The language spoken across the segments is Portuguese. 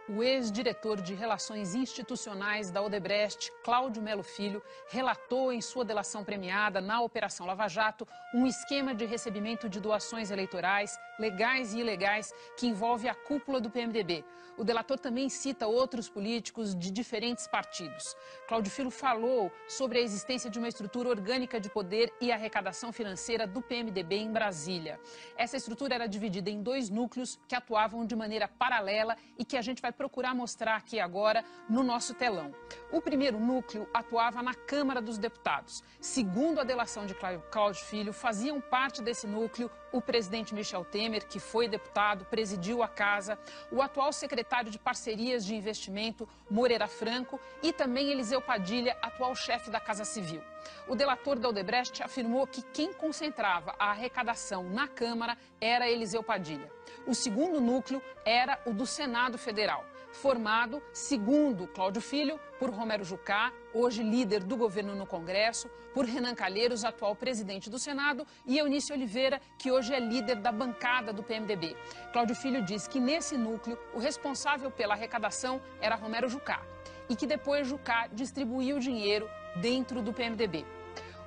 O ex-diretor de Relações Institucionais da Odebrecht, Cláudio Melo Filho, relatou em sua delação premiada na Operação Lava Jato um esquema de recebimento de doações eleitorais, legais e ilegais, que envolve a cúpula do PMDB. O delator também cita outros políticos de diferentes partidos. Cláudio Filho falou sobre a existência de uma estrutura orgânica de poder e arrecadação financeira do PMDB em Brasília. Essa estrutura era dividida em dois núcleos que atuavam de maneira paralela e que a gente vai procurar mostrar aqui agora no nosso telão. O primeiro núcleo atuava na Câmara dos Deputados. Segundo a delação de Cláudio Filho, faziam parte desse núcleo o presidente Michel Temer, que foi deputado, presidiu a casa, o atual secretário de Parcerias de Investimento, Moreira Franco, e também Eliseu Padilha, atual chefe da Casa Civil. O delator da Odebrecht afirmou que quem concentrava a arrecadação na Câmara era Eliseu Padilha. O segundo núcleo era o do Senado Federal, formado, segundo Cláudio Filho, por Romero Jucá, hoje líder do governo no Congresso, por Renan Calheiros, atual presidente do Senado, e Eunice Oliveira, que hoje é líder da bancada do PMDB. Cláudio Filho diz que nesse núcleo o responsável pela arrecadação era Romero Jucá e que depois Jucá distribuiu o dinheiro dentro do PMDB.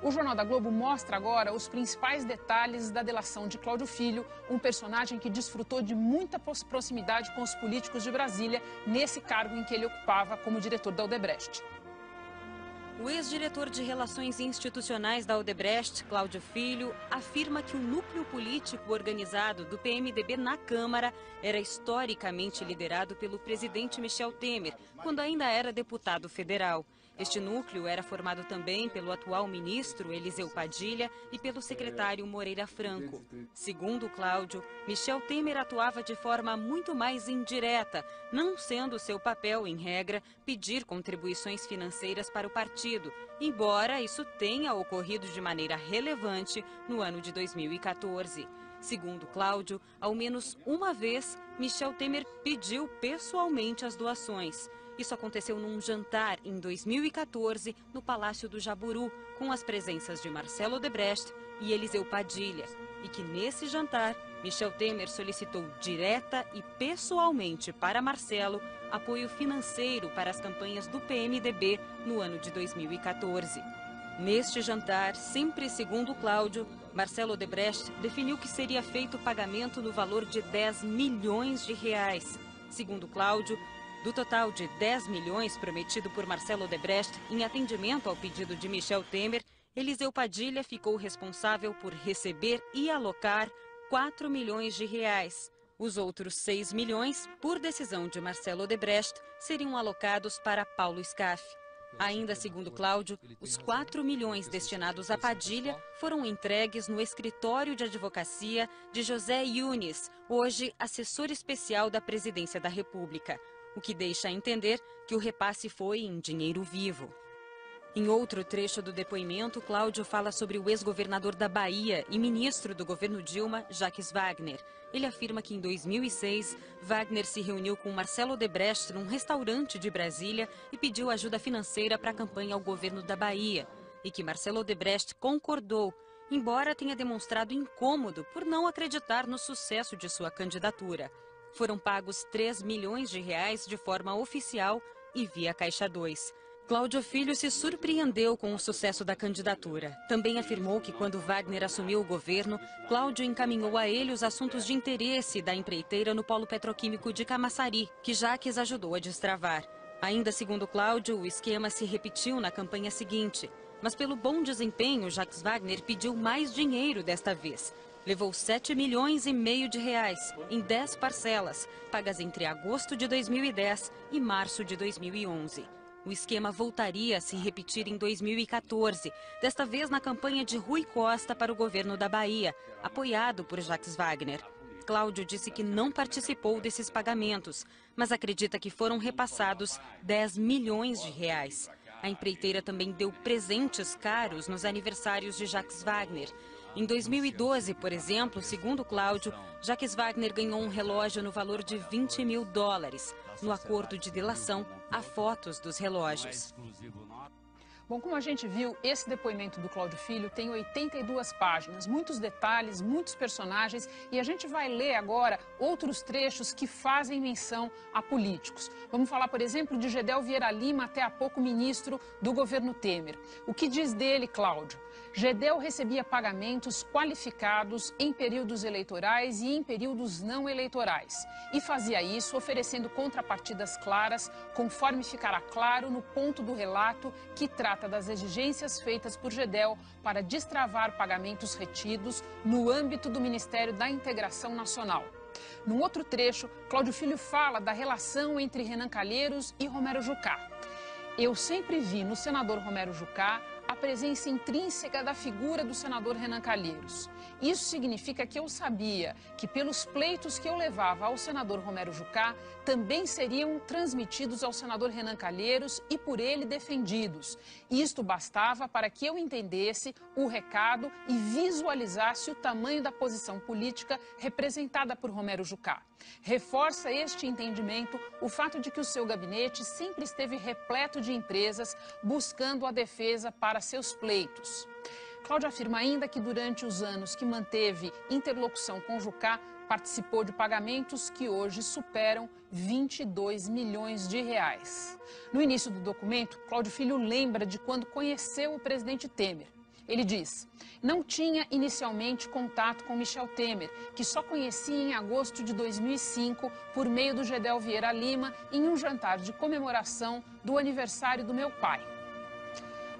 O Jornal da Globo mostra agora os principais detalhes da delação de Cláudio Filho, um personagem que desfrutou de muita proximidade com os políticos de Brasília nesse cargo em que ele ocupava como diretor da Odebrecht. O ex-diretor de Relações Institucionais da Odebrecht, Cláudio Filho, afirma que o núcleo político organizado do PMDB na Câmara era historicamente liderado pelo presidente Michel Temer, quando ainda era deputado federal. Este núcleo era formado também pelo atual ministro Eliseu Padilha e pelo secretário Moreira Franco. Segundo Cláudio, Michel Temer atuava de forma muito mais indireta, não sendo seu papel, em regra, pedir contribuições financeiras para o partido, embora isso tenha ocorrido de maneira relevante no ano de 2014. Segundo Cláudio, ao menos uma vez, Michel Temer pediu pessoalmente as doações. Isso aconteceu num jantar em 2014 no Palácio do Jaburu, com as presenças de Marcelo Odebrecht e Eliseu Padilha. E que nesse jantar, Michel Temer solicitou direta e pessoalmente para Marcelo apoio financeiro para as campanhas do PMDB no ano de 2014. Neste jantar, sempre segundo Cláudio, Marcelo Odebrecht definiu que seria feito o pagamento no valor de 10 milhões de reais. Segundo Cláudio, do total de 10 milhões prometido por Marcelo Odebrecht em atendimento ao pedido de Michel Temer, Eliseu Padilha ficou responsável por receber e alocar 4 milhões de reais. Os outros 6 milhões, por decisão de Marcelo Odebrecht, seriam alocados para Paulo Scaff. Ainda segundo Cláudio, os 4 milhões destinados a Padilha foram entregues no escritório de advocacia de José Yunes, hoje assessor especial da Presidência da República, o que deixa a entender que o repasse foi em dinheiro vivo. Em outro trecho do depoimento, Cláudio fala sobre o ex-governador da Bahia e ministro do governo Dilma, Jacques Wagner. Ele afirma que em 2006, Wagner se reuniu com Marcelo Odebrecht num restaurante de Brasília e pediu ajuda financeira para a campanha ao governo da Bahia. E que Marcelo Odebrecht concordou, embora tenha demonstrado incômodo por não acreditar no sucesso de sua candidatura. Foram pagos 3 milhões de reais de forma oficial e via Caixa 2. Cláudio Filho se surpreendeu com o sucesso da candidatura. Também afirmou que quando Wagner assumiu o governo, Cláudio encaminhou a ele os assuntos de interesse da empreiteira no polo petroquímico de Camaçari, que Jacques ajudou a destravar. Ainda segundo Cláudio, o esquema se repetiu na campanha seguinte. Mas pelo bom desempenho, Jacques Wagner pediu mais dinheiro desta vez. Levou 7 milhões e meio de reais em 10 parcelas, pagas entre agosto de 2010 e março de 2011. O esquema voltaria a se repetir em 2014, desta vez na campanha de Rui Costa para o governo da Bahia, apoiado por Jacques Wagner. Cláudio disse que não participou desses pagamentos, mas acredita que foram repassados 10 milhões de reais. A empreiteira também deu presentes caros nos aniversários de Jacques Wagner. Em 2012, por exemplo, segundo Cláudio, Jacques Wagner ganhou um relógio no valor de 20 mil dólares. No acordo de delação, há fotos dos relógios. Bom, como a gente viu, esse depoimento do Cláudio Filho tem 82 páginas, muitos detalhes, muitos personagens, e a gente vai ler agora outros trechos que fazem menção a políticos. Vamos falar, por exemplo, de Gedel Vieira Lima, até há pouco ministro do governo Temer. O que diz dele, Cláudio? Gedel recebia pagamentos qualificados em períodos eleitorais e em períodos não eleitorais. E fazia isso oferecendo contrapartidas claras, conforme ficará claro no ponto do relato que trata das exigências feitas por Gedel para destravar pagamentos retidos no âmbito do Ministério da Integração Nacional. Num outro trecho, Cláudio Filho fala da relação entre Renan Calheiros e Romero Jucá. Eu sempre vi no senador Romero Jucá a presença intrínseca da figura do senador Renan Calheiros. Isso significa que eu sabia que pelos pleitos que eu levava ao senador Romero Jucá, também seriam transmitidos ao senador Renan Calheiros e por ele defendidos. Isto bastava para que eu entendesse o recado e visualizasse o tamanho da posição política representada por Romero Jucá. Reforça este entendimento o fato de que o seu gabinete sempre esteve repleto de empresas buscando a defesa para seus pleitos. Cláudio afirma ainda que durante os anos que manteve interlocução com Jucá, participou de pagamentos que hoje superam 22 milhões de reais. No início do documento, Cláudio Filho lembra de quando conheceu o presidente Temer. Ele diz: não tinha inicialmente contato com Michel Temer, que só conhecia em agosto de 2005 por meio do Gedel Vieira Lima em um jantar de comemoração do aniversário do meu pai.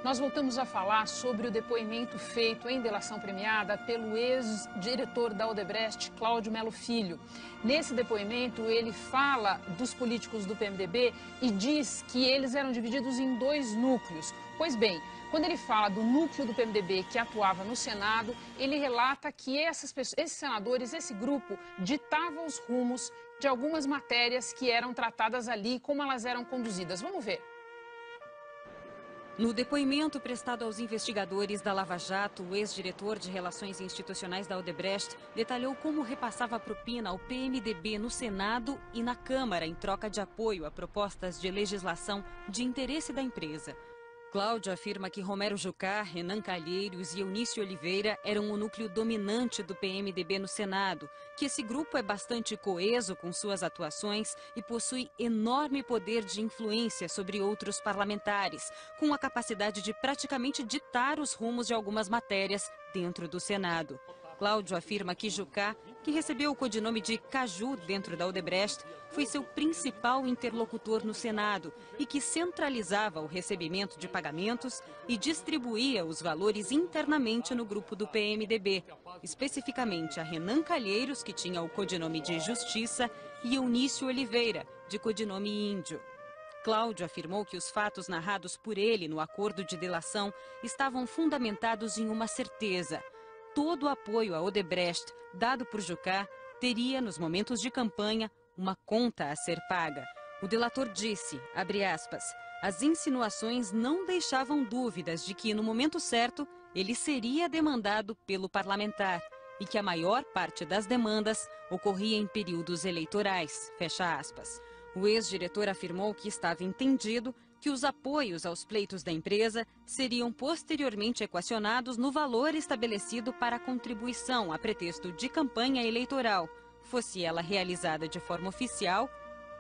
Nós voltamos a falar sobre o depoimento feito em delação premiada pelo ex-diretor da Odebrecht, Cláudio Melo Filho. Nesse depoimento, ele fala dos políticos do PMDB e diz que eles eram divididos em dois núcleos. Pois bem, quando ele fala do núcleo do PMDB que atuava no Senado, ele relata que esses senadores, esse grupo, ditava os rumos de algumas matérias que eram tratadas ali, como elas eram conduzidas. Vamos ver. No depoimento prestado aos investigadores da Lava Jato, o ex-diretor de Relações Institucionais da Odebrecht detalhou como repassava propina ao PMDB no Senado e na Câmara em troca de apoio a propostas de legislação de interesse da empresa. Cláudio afirma que Romero Jucá, Renan Calheiros e Eunício Oliveira eram o núcleo dominante do PMDB no Senado, que esse grupo é bastante coeso com suas atuações e possui enorme poder de influência sobre outros parlamentares, com a capacidade de praticamente ditar os rumos de algumas matérias dentro do Senado. Cláudio afirma que Jucá, que recebeu o codinome de Caju dentro da Odebrecht, foi seu principal interlocutor no Senado e que centralizava o recebimento de pagamentos e distribuía os valores internamente no grupo do PMDB, especificamente a Renan Calheiros, que tinha o codinome de Justiça, e Eunício Oliveira, de codinome Índio. Cláudio afirmou que os fatos narrados por ele no acordo de delação estavam fundamentados em uma certeza: todo o apoio à Odebrecht dado por Jucá teria, nos momentos de campanha, uma conta a ser paga. O delator disse, abre aspas, as insinuações não deixavam dúvidas de que, no momento certo, ele seria demandado pelo parlamentar e que a maior parte das demandas ocorria em períodos eleitorais, fecha aspas. O ex-diretor afirmou que estava entendido que os apoios aos pleitos da empresa seriam posteriormente equacionados no valor estabelecido para a contribuição a pretexto de campanha eleitoral, fosse ela realizada de forma oficial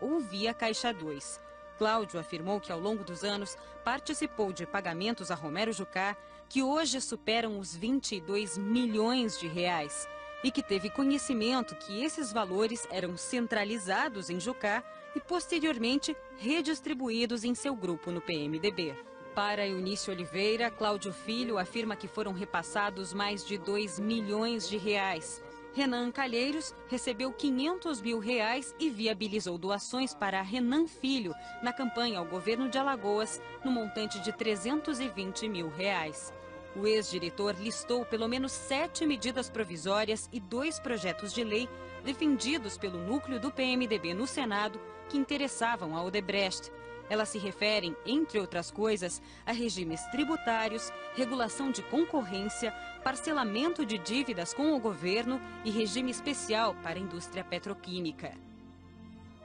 ou via Caixa 2. Cláudio afirmou que ao longo dos anos participou de pagamentos a Romero Jucá que hoje superam os 22 milhões de reais e que teve conhecimento que esses valores eram centralizados em Jucá e posteriormente redistribuídos em seu grupo no PMDB. Para Eunício Oliveira, Cláudio Filho afirma que foram repassados mais de 2 milhões de reais. Renan Calheiros recebeu 500 mil reais e viabilizou doações para Renan Filho na campanha ao governo de Alagoas, no montante de 320 mil reais. O ex-diretor listou pelo menos 7 medidas provisórias e 2 projetos de lei defendidos pelo núcleo do PMDB no Senado que interessavam a Odebrecht. Elas se referem, entre outras coisas, a regimes tributários, regulação de concorrência, parcelamento de dívidas com o governo e regime especial para a indústria petroquímica.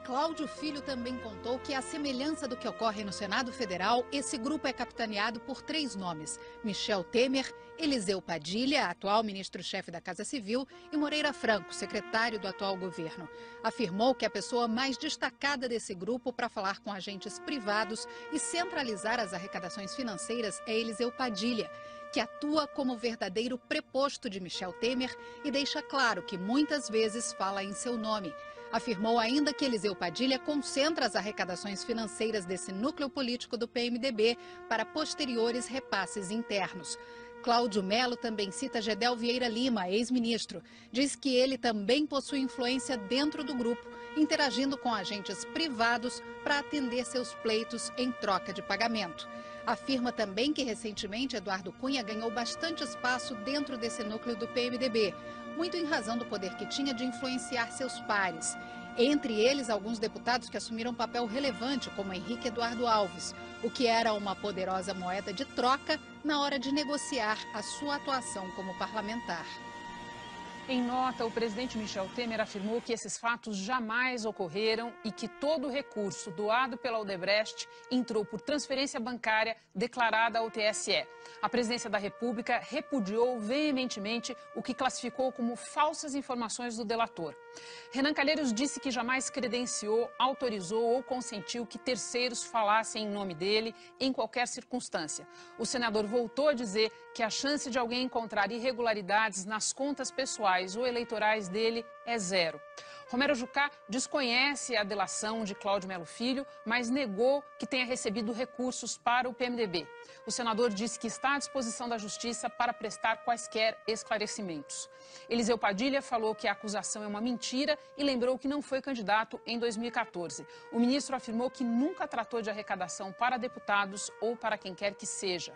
Cláudio Filho também contou que, à semelhança do que ocorre no Senado Federal, esse grupo é capitaneado por 3 nomes: Michel Temer, Eliseu Padilha, atual ministro-chefe da Casa Civil, e Moreira Franco, secretário do atual governo. Afirmou que a pessoa mais destacada desse grupo para falar com agentes privados e centralizar as arrecadações financeiras é Eliseu Padilha, que atua como verdadeiro preposto de Michel Temer e deixa claro que muitas vezes fala em seu nome. Afirmou ainda que Eliseu Padilha concentra as arrecadações financeiras desse núcleo político do PMDB para posteriores repasses internos. Cláudio Melo também cita Gedel Vieira Lima, ex-ministro. Diz que ele também possui influência dentro do grupo, interagindo com agentes privados para atender seus pleitos em troca de pagamento. Afirma também que recentemente Eduardo Cunha ganhou bastante espaço dentro desse núcleo do PMDB, muito em razão do poder que tinha de influenciar seus pares. Entre eles, alguns deputados que assumiram papel relevante, como Henrique Eduardo Alves, o que era uma poderosa moeda de troca na hora de negociar a sua atuação como parlamentar. Em nota, o presidente Michel Temer afirmou que esses fatos jamais ocorreram e que todo o recurso doado pela Odebrecht entrou por transferência bancária declarada ao TSE. A presidência da República repudiou veementemente o que classificou como falsas informações do delator. Renan Calheiros disse que jamais credenciou, autorizou ou consentiu que terceiros falassem em nome dele em qualquer circunstância. O senador voltou a dizer que a chance de alguém encontrar irregularidades nas contas pessoais ou eleitorais dele é 0. Romero Jucá desconhece a delação de Cláudio Melo Filho, mas negou que tenha recebido recursos para o PMDB. O senador disse que está à disposição da Justiça para prestar quaisquer esclarecimentos. Eliseu Padilha falou que a acusação é uma mentira e lembrou que não foi candidato em 2014. O ministro afirmou que nunca tratou de arrecadação para deputados ou para quem quer que seja.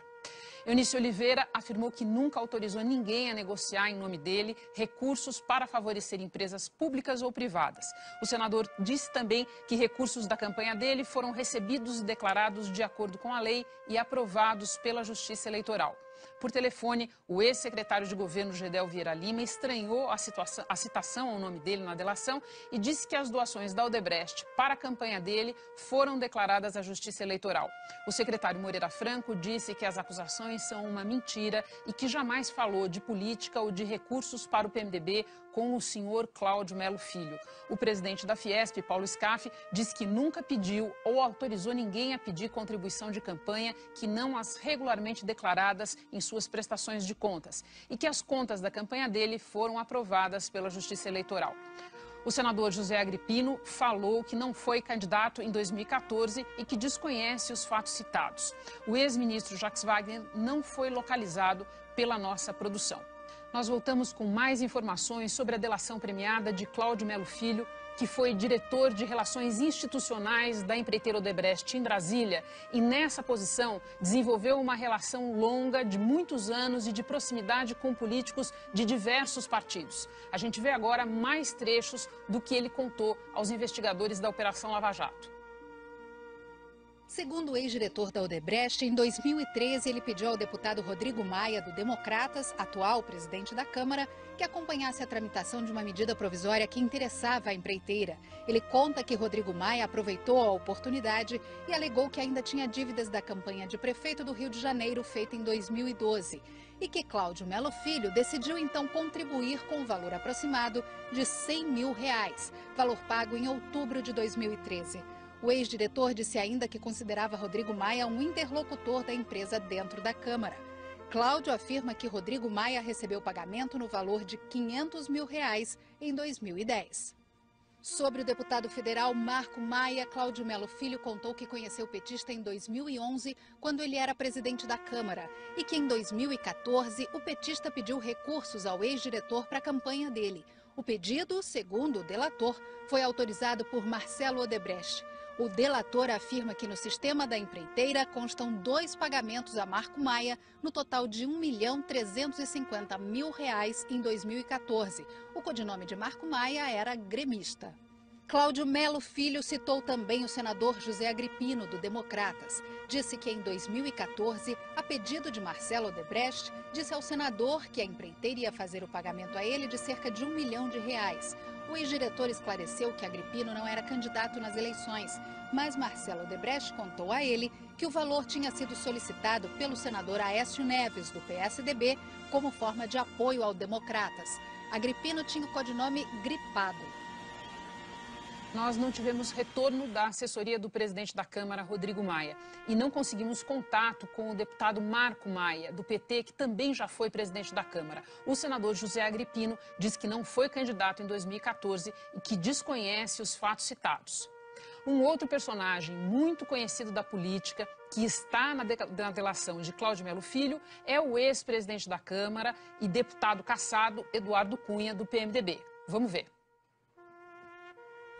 Eunice Oliveira afirmou que nunca autorizou ninguém a negociar em nome dele recursos para favorecer empresas públicas ou privadas. O senador disse também que recursos da campanha dele foram recebidos e declarados de acordo com a lei e aprovados pela Justiça Eleitoral. Por telefone, o ex-secretário de governo Gedel Vieira Lima estranhou a citação ao nome dele na delação e disse que as doações da Odebrecht para a campanha dele foram declaradas à Justiça Eleitoral. O secretário Moreira Franco disse que as acusações são uma mentira e que jamais falou de política ou de recursos para o PMDB com o senhor Cláudio Melo Filho. O presidente da Fiesp, Paulo Scaff, disse que nunca pediu ou autorizou ninguém a pedir contribuição de campanha que não as regularmente declaradas em suas prestações de contas e que as contas da campanha dele foram aprovadas pela Justiça Eleitoral. O senador José Agripino falou que não foi candidato em 2014 e que desconhece os fatos citados. O ex-ministro Jacques Wagner não foi localizado pela nossa produção. Nós voltamos com mais informações sobre a delação premiada de Cláudio Melo Filho, que foi diretor de Relações Institucionais da empreiteira Odebrecht em Brasília e, nessa posição, desenvolveu uma relação longa de muitos anos e de proximidade com políticos de diversos partidos. A gente vê agora mais trechos do que ele contou aos investigadores da Operação Lava Jato. Segundo o ex-diretor da Odebrecht, em 2013 ele pediu ao deputado Rodrigo Maia, do Democratas, atual presidente da Câmara, que acompanhasse a tramitação de uma medida provisória que interessava a empreiteira. Ele conta que Rodrigo Maia aproveitou a oportunidade e alegou que ainda tinha dívidas da campanha de prefeito do Rio de Janeiro, feita em 2012. E que Cláudio Melo Filho decidiu então contribuir com um valor aproximado de R$100 mil, valor pago em outubro de 2013. O ex-diretor disse ainda que considerava Rodrigo Maia um interlocutor da empresa dentro da Câmara. Cláudio afirma que Rodrigo Maia recebeu pagamento no valor de R$500 mil em 2010. Sobre o deputado federal Marco Maia, Cláudio Melo Filho contou que conheceu o petista em 2011, quando ele era presidente da Câmara, e que em 2014 o petista pediu recursos ao ex-diretor para a campanha dele. O pedido, segundo o delator, foi autorizado por Marcelo Odebrecht. O delator afirma que no sistema da empreiteira constam 2 pagamentos a Marco Maia, no total de R$1.350.000 em 2014. O codinome de Marco Maia era gremista. Cláudio Melo Filho citou também o senador José Agripino, do Democratas. Disse que em 2014, a pedido de Marcelo Odebrecht, disse ao senador que a empreiteira ia fazer o pagamento a ele de cerca de R$1 milhão. O ex-diretor esclareceu que Agripino não era candidato nas eleições, mas Marcelo Odebrecht contou a ele que o valor tinha sido solicitado pelo senador Aécio Neves, do PSDB, como forma de apoio ao Democratas. Agripino tinha o codinome Gripado. Nós não tivemos retorno da assessoria do presidente da Câmara, Rodrigo Maia, e não conseguimos contato com o deputado Marco Maia, do PT, que também já foi presidente da Câmara. O senador José Agripino diz que não foi candidato em 2014 e que desconhece os fatos citados. Um outro personagem muito conhecido da política, que está na delação de Cláudio Melo Filho, é o ex-presidente da Câmara e deputado cassado Eduardo Cunha, do PMDB. Vamos ver.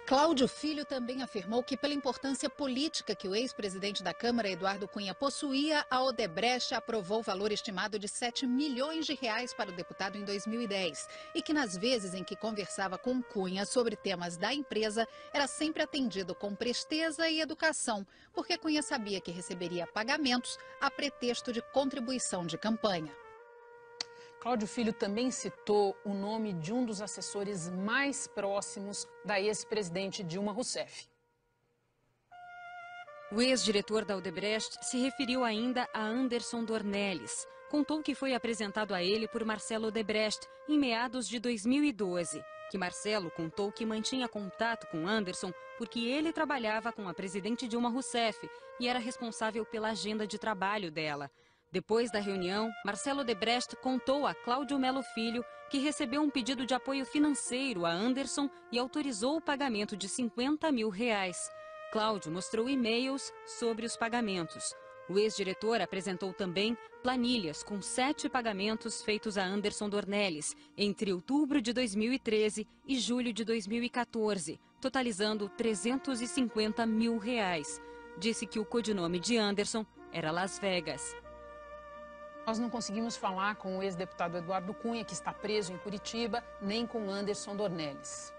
Cláudio Filho também afirmou que, pela importância política que o ex-presidente da Câmara, Eduardo Cunha, possuía, a Odebrecht aprovou o valor estimado de R$7 milhões para o deputado em 2010 e que, nas vezes em que conversava com Cunha sobre temas da empresa, era sempre atendido com presteza e educação, porque Cunha sabia que receberia pagamentos a pretexto de contribuição de campanha. Cláudio Filho também citou o nome de um dos assessores mais próximos da ex-presidente Dilma Rousseff. O ex-diretor da Odebrecht se referiu ainda a Anderson Dornelles. Contou que foi apresentado a ele por Marcelo Odebrecht em meados de 2012. Que Marcelo contou que mantinha contato com Anderson porque ele trabalhava com a presidente Dilma Rousseff e era responsável pela agenda de trabalho dela. Depois da reunião, Marcelo Odebrecht contou a Cláudio Melo Filho que recebeu um pedido de apoio financeiro a Anderson e autorizou o pagamento de R$50 mil. Cláudio mostrou e-mails sobre os pagamentos. O ex-diretor apresentou também planilhas com 7 pagamentos feitos a Anderson Dornelles entre outubro de 2013 e julho de 2014, totalizando R$350 mil. Disse que o codinome de Anderson era Las Vegas. Nós não conseguimos falar com o ex-deputado Eduardo Cunha, que está preso em Curitiba, nem com Anderson Dornelles.